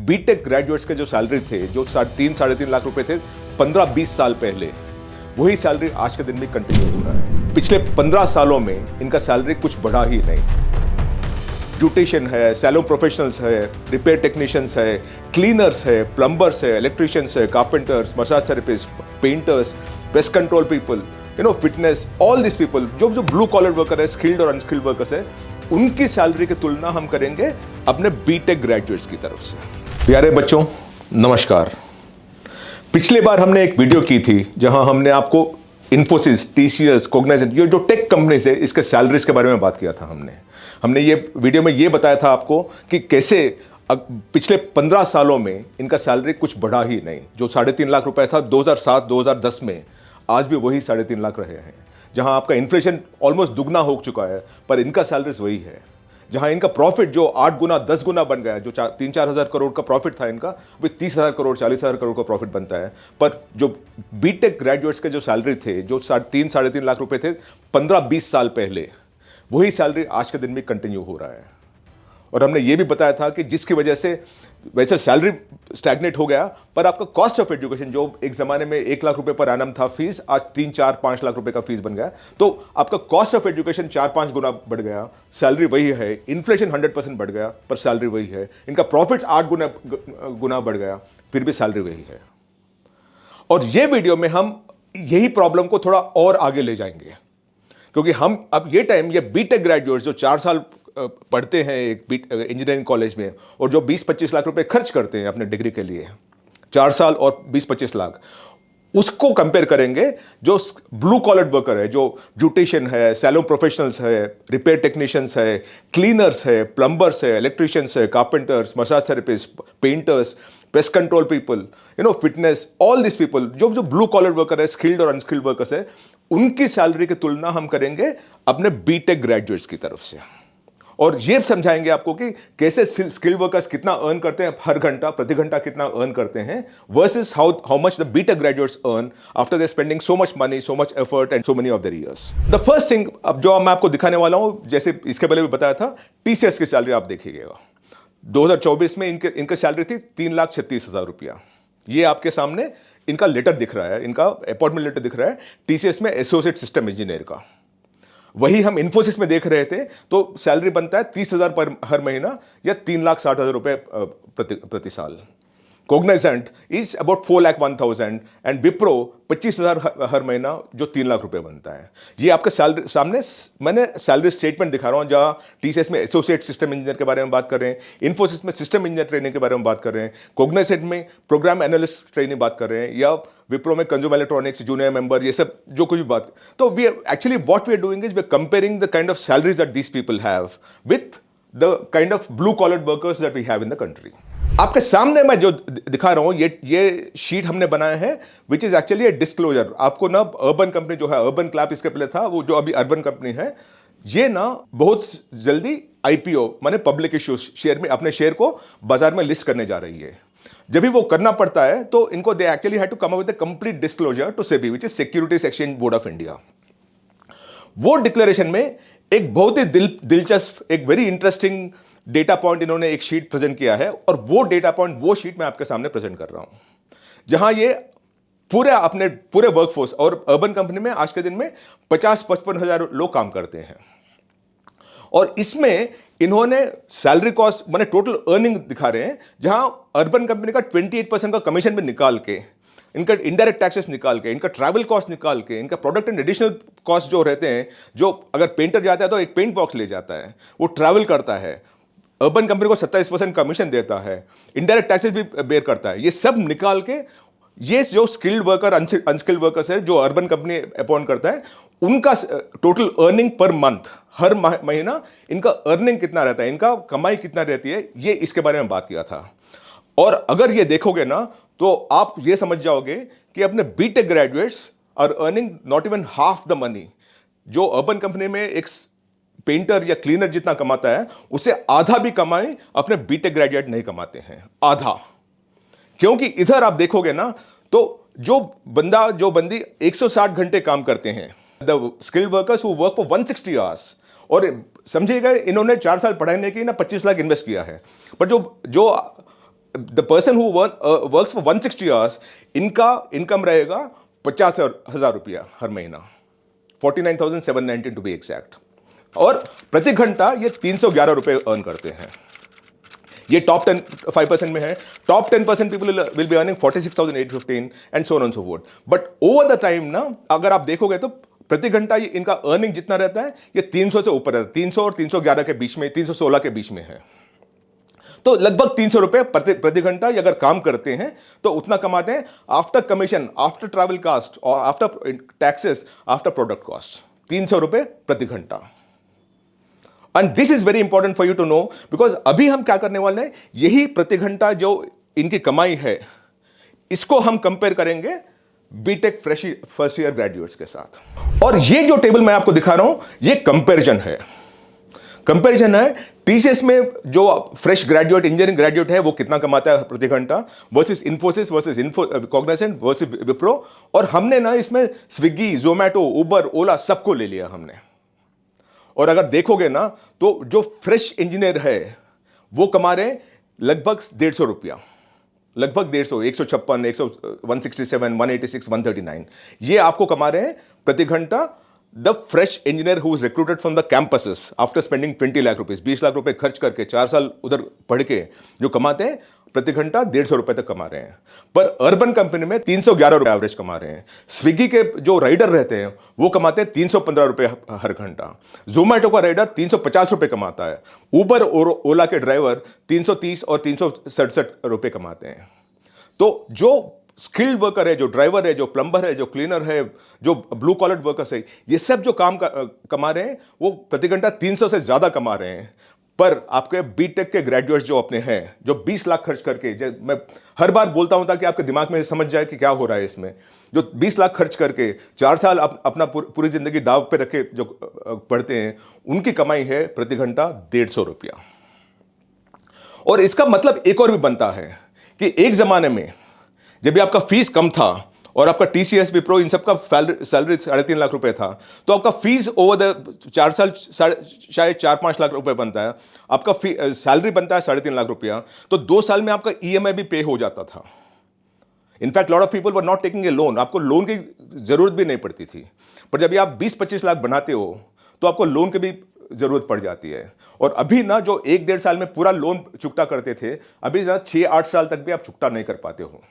BTech graduates के जो salary थे, जो 3-3.5 लाख रुपए थे 15-20 साल पहले, वही सैलरी आज के दिन भी कंटिन्यू हो रहा है। पिछले 15 सालों में इनका सैलरी कुछ बढ़ा ही नहीं। ब्यूटिशियन है, सैलून प्रोफेशनल्स है, रिपेयर टेक्नीशियंस है, क्लीनर्स है, प्लम्बर्स है, इलेक्ट्रिशियंस है, carpenters, massage therapist, painters, pest control people, fitness, all this people जो ब्लू कॉलर वर्कर है, स्किल्ड और अनस्किल्ड वर्कर्स है, उनकी सैलरी की तुलना हम करेंगे अपने बीटेक ग्रेजुएट्स की तरफ से। प्यारे बच्चों, नमस्कार। पिछली बार हमने एक वीडियो की थी जहां हमने आपको इन्फोसिस, टीसीएस, कॉग्निजेंट, ये जो टेक कंपनीज है, इसके सैलरीज के बारे में बात किया था। हमने ये वीडियो में ये बताया था आपको कि कैसे पिछले 15 सालों में इनका सैलरी कुछ बढ़ा ही नहीं। जो 3.5 लाख रुपए था 2007-2010 में, आज भी वही 3.5 लाख रहे हैं। जहां आपका इन्फ्लेशन ऑलमोस्ट दुगना हो चुका है, पर इनका सैलरीज वही है। जहां इनका प्रॉफिट जो 8 गुना 10 गुना बन गया है, जो 3-4 हज़ार करोड़ का प्रॉफिट था इनका, वो 30,000 करोड़ 40,000 करोड़ का प्रॉफिट बनता है। पर जो बीटेक ग्रेजुएट्स के जो सैलरी थे, जो 3-3.5 लाख रुपए थे 15-20 साल पहले, वही सैलरी आज के दिन भी कंटिन्यू हो रहा है। और हमने ये भी बताया था कि जिसकी वजह से वैसे सैलरी स्टैग्नेट हो गया, पर आपका कॉस्ट ऑफ एजुकेशन जो एक ज़माने में 1 लाख रुपए पर एनम था फीस, आज 3-4-5 लाख रुपए का फीस बन गया। तो आपका कॉस्ट ऑफ एजुकेशन 4-5 गुना बढ़ गया, सैलरी वही है। इन्फ्लेशन 100% बढ़ गया, पर सैलरी वही है। इनका प्रॉफिट्स 8 गुना बढ़ गया, फिर भी सैलरी वही है। और ये वीडियो में हम यही प्रॉब्लम को थोड़ा और आगे ले जाएंगे, क्योंकि हम अब ये बीटेक ग्रेजुएट्स जो 4 साल पढ़ते हैं एक इंजीनियरिंग कॉलेज में, और जो 20-25 लाख रुपए खर्च करते हैं अपने डिग्री के लिए, 4 साल और 20-25 लाख, उसको कंपेयर करेंगे जो ब्लू कॉलर वर्कर है, जो ब्यूटिशियन है, सैलून प्रोफेशनल्स है, रिपेयर टेक्नीशियंस है, क्लीनर्स है, प्लम्बर्स है, इलेक्ट्रिशियंस है, carpenters, massage therapist, painters, pest control people, fitness, all this people जो ब्लू कॉलर वर्कर है, स्किल्ड और अनस्किल्ड वर्कर्स है, उनकी सैलरी की तुलना हम करेंगे अपने बीटेक ग्रेजुएट्स की तरफ से। और ये समझाएंगे आपको कि कैसे स्किल्ड वर्कर्स कितना अर्न करते हैं हर घंटा, प्रति घंटा कितना अर्न करते हैं, versus how much the BTech graduates earn after they spending so much money, so much effort and so many of their years. The first thing अब जो मैं आपको दिखाने वाला हूं, जैसे इसके पहले भी बताया था, टीसीएस की सैलरी आप देखिएगा। 2024 में इनकी सैलरी थी 3,36,000 रुपया। ये आपके सामने इनका लेटर दिख रहा है, इनका अपॉइंटमेंट लेटर दिख रहा है टीसीएस में एसोसिएट सिस्टम इंजीनियर का। वही हम इन्फोसिस में देख रहे थे, तो सैलरी बनता है 30,000 पर हर महीना या 3,60,000 रुपए प्रति साल। Cognizant is about 4,01,000 and Wipro 25,000 हर महीना, जो 3 लाख रुपए बनता है। ये आपके सैलरी सामने मैंने सैलरी स्टेटमेंट दिखा रहा हूँ, जहाँ टीसीएस में एसोसिएट सिस्टम इंजीनियर के बारे में बात कर रहे हैं, इन्फोसिस में सिस्टम इंजीनियर ट्रेनिंग के बारे में बात कर रहे हैं, कॉग्निजेंट में प्रोग्राम एनालिस्ट ट्रेनिंग बात कर रहे हैं, या विप्रो में कंज्यूमर इलेक्ट्रॉनिक्स जूनियर मेंबर, ये सब जो कुछ भी बात। तो we actually what we are doing is we are comparing the kind of salaries that these people have with the kind of blue collar workers that we have in the country. आपके सामने मैं जो दिखा रहा हूं, ये sheet हमने बनाया है, which is actually A disclosure. आपको ना अर्बन कंपनी जो है, अर्बन क्लैप इसके पहले था, वो जो अभी अर्बन कंपनी है, ये ना बहुत जल्दी आईपीओ माने पब्लिक इश्यूज शेयर में अपने शेयर को बाजार में लिस्ट करने जा रही है। जब भी वो करना पड़ता है तो इनको they actually have to come up with the complete disclosure to SEBI, which is securities exchange board of India. वो डिक्लेरेशन में एक बहुत ही दिलचस्प, एक वेरी इंटरेस्टिंग डेटा पॉइंट इन्होंने एक शीट प्रेजेंट किया है, और वो डेटा पॉइंट, वो शीट मैं आपके सामने प्रेजेंट कर रहा हूं, जहां ये पूरे वर्कफोर्स, और अर्बन कंपनी में आज के दिन में 50-55 हजार लोग काम करते हैं, और इसमें इन्होंने सैलरी कॉस्ट माने टोटल अर्निंग दिखा रहे हैं, जहां अर्बन कंपनी का 28% का कमीशन भी निकाल के, इनका इंडायरेक्ट टैक्सेस निकाल के, इनका ट्रैवल कॉस्ट निकाल के, इनका प्रोडक्ट एंड एडिशनल कॉस्ट जो रहते हैं, जो अगर पेंटर जाता है तो एक पेंट बॉक्स ले जाता है, वो ट्रैवल करता है, अर्बन कंपनी को 27% कमीशन देता है, इंडायरेक्ट टैक्सेस भी बेयर करता है, ये सब निकाल के ये जो स्किल्ड वर्कर, अनस्किल्ड वर्कर्स है, जो अर्बन कंपनी अपॉइंट करता है, उनका टोटल अर्निंग पर मंथ, हर महीना इनका अर्निंग कितना रहता है, इनका कमाई कितना रहती है, ये इसके बारे में बात किया था। और अगर ये देखोगे ना, तो आप ये समझ जाओगे कि अपने BTech graduates are earning not even half the money जो अर्बन कंपनी में एक पेंटर या क्लीनर जितना कमाता है, उससे आधा भी कमाई अपने बीटेक ग्रेजुएट नहीं कमाते हैं, आधा। क्योंकि इधर आप देखोगे ना, तो जो बंदी 160 घंटे काम करते हैं, the skilled workers who work for 160 hours, और समझिएगा इन्होंने 4 साल पढ़ाने की ना 25 लाख इन्वेस्ट किया है, पर जो the person who works for 160 hours, इनका इनकम रहेगा 50,000 रुपया हर महीना, 49,719 टू बी एग्जैक्ट, और प्रति घंटा ये 311 रुपए अर्न करते हैं। ये टॉप 5% में है। Top 10% people will be earning 46,815 and so on and so fourth. But over the time ना, अगर आप देखोगे तो प्रति घंटा ये इनका अर्निंग जितना रहता है ये 300 से ऊपर रहता है, 300 और 311 के बीच में, 316 के बीच में है। तो लगभग 300 रुपए प्रति घंटा ये अगर काम करते हैं तो उतना कमाते हैं, after commission, after travel cost और after taxes, after product cost, 300 रुपए प्रति घंटा। And this is very important for you to know, because अभी हम क्या करने वाले हैं, यही प्रति घंटा जो इनकी कमाई है इसको हम कंपेयर करेंगे BTech fresh first year graduates के साथ। और ये जो टेबल मैं आपको दिखा रहा हूं ये कंपैरिजन है। कंपैरिजन है टीसीएस में जो फ्रेश ग्रेजुएट, इंजीनियरिंग ग्रेजुएट है वो कितना कमाता है प्रति घंटा, versus Infosys, versus Cognizant, versus Wipro. और हमने ना इसमें स्विगी, जोमैटो, उबर, ओला सबको ले लिया हमने। और अगर देखोगे ना तो जो फ्रेश इंजीनियर है वो कमा रहे लगभग 150 रुपया, लगभग 150, 156, 167, 186, 139 ये आपको कमा रहे हैं प्रति घंटा the fresh engineer who is recruited from the campuses after spending 20 lakh rupees, 20 lakh रुपए खर्च करके 4 साल उधर पढ़ के जो कमाते हैं प्रति घंटा 150 रुपए तक कमा रहे हैं। पर अर्बन कंपनी में 311 रुपए एवरेज कमा रहे हैं। स्विगी के जो राइडर रहते हैं वो कमाते हैं 315 रुपए हर घंटा। जोमैटो का राइडर 350 रुपए कमाता है। उबर और ओला के ड्राइवर 330 और 367 रुपए कमाते हैं। तो जो स्किल्ड वर्कर है, जो ड्राइवर है, जो प्लम्बर है, जो क्लीनर है, जो ब्लू कॉलर वर्कर्स है, ये सब जो काम कमा रहे हैं वो प्रति घंटा 300 से ज्यादा कमा रहे हैं। पर आपके बीटेक के ग्रेजुएट्स जो अपने हैं, जो 20 लाख खर्च करके, मैं हर बार बोलता हूं ताकि आपके दिमाग में समझ जाए कि क्या हो रहा है इसमें, जो 20 लाख खर्च करके 4 साल अपना पूरी जिंदगी दाव पे रखे जो पढ़ते हैं, उनकी कमाई है प्रति घंटा 150 रुपया। और इसका मतलब एक और भी बनता है कि एक जमाने में जब भी आपका फीस कम था और आपका टीसीएस, विप्रो, इन सबका सैलरी 3.5 लाख रुपए था, तो आपका फीस ओवर द 4 साल शायद 4-5 लाख रुपए बनता है। आपका सैलरी बनता है 3.5 लाख रुपया, तो 2 साल में आपका ईएमआई भी पे हो जाता था। In fact lot of people were not taking a loan, आपको लोन की जरूरत भी नहीं पड़ती थी। पर जब आप 20-25 लाख बनाते हो तो आपको लोन की भी जरूरत पड़ जाती है। और अभी ना जो 1-1.5 साल में पूरा लोन चुकता करते थे, अभी ना 6-8 साल तक भी आप चुकता नहीं कर पाते हो,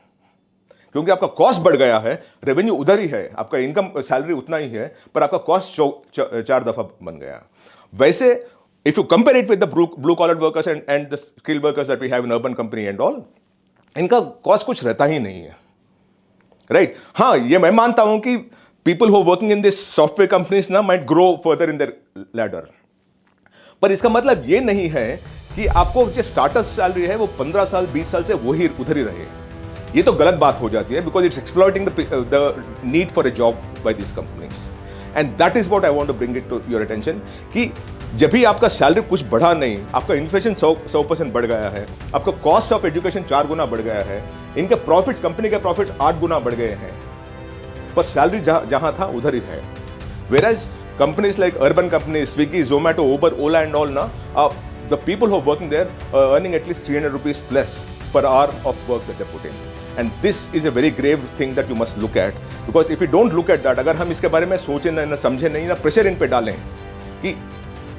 क्योंकि आपका कॉस्ट बढ़ गया है। रेवेन्यू उधर ही है, आपका इनकम सैलरी उतना ही है, पर आपका कॉस्ट 4 दफा बन गया। वैसे if you compare it with the blue collar workers and the skill workers that we have in urban company and all, इनका कॉस्ट कुछ रहता ही नहीं है, राइट? हाँ, ये मैं मानता हूं कि people who working in this software companies ना might grow further in their ladder, पर इसका मतलब ये नहीं है कि आपको जो स्टार्टअप सैलरी है वो 15 साल 20 साल से वही उधर ही रहे। ये तो गलत बात हो जाती है, because it's exploiting the need for a job by this companies. And that is what I want to bring it to your attention कि जब भी आपका सैलरी कुछ बढ़ा नहीं, आपका इन्फ्लेशन 100% बढ़ गया है, आपका कॉस्ट ऑफ एजुकेशन 4 गुना बढ़ गया है, इनके प्रॉफिट्स, कंपनी के प्रॉफिट्स 8 गुना बढ़ गए हैं, पर सैलरी जहां था उधर ही है। Whereas companies like urban companies, Swiggy, Zomato, Uber, Ola and all now, the people who are working there are earning at least 300 rupees plus per hour of work that they put in. And this is a very grave thing that you must look at, because if you don't look at that, अगर हम इसके बारे में सोचें ना समझें नहीं ना, प्रेशर इन पे डालें कि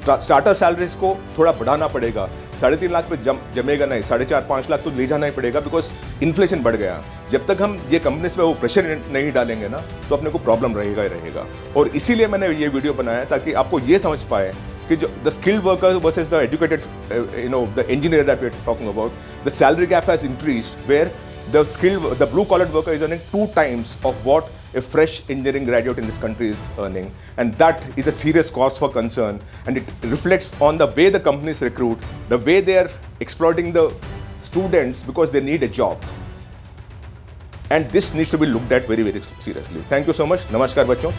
स्टार्टर सैलरीज को थोड़ा बढ़ाना पड़ेगा, 3.5 लाख पे जमेगा नहीं, 4.5-5 लाख तो ले जाना ही पड़ेगा, बिकॉज इन्फ्लेशन बढ़ गया। जब तक हम ये कंपनीज पे वो प्रेशर नहीं डालेंगे ना, तो अपने को प्रॉब्लम रहेगा ही रहेगा। और इसीलिए मैंने ये वीडियो बनाया ताकि आपको ये समझ पाए कि जो the skilled worker versus the educated the engineer that we are talking about, the salary gap has increased, where the blue collar worker is earning 2 times of what a fresh engineering graduate in this country is earning, and that is a serious cause for concern, and it reflects on the way the companies recruit, the way they are exploiting the students because they need a job, and this needs to be looked at very, very seriously. Thank you so much. Namaskar bachcho.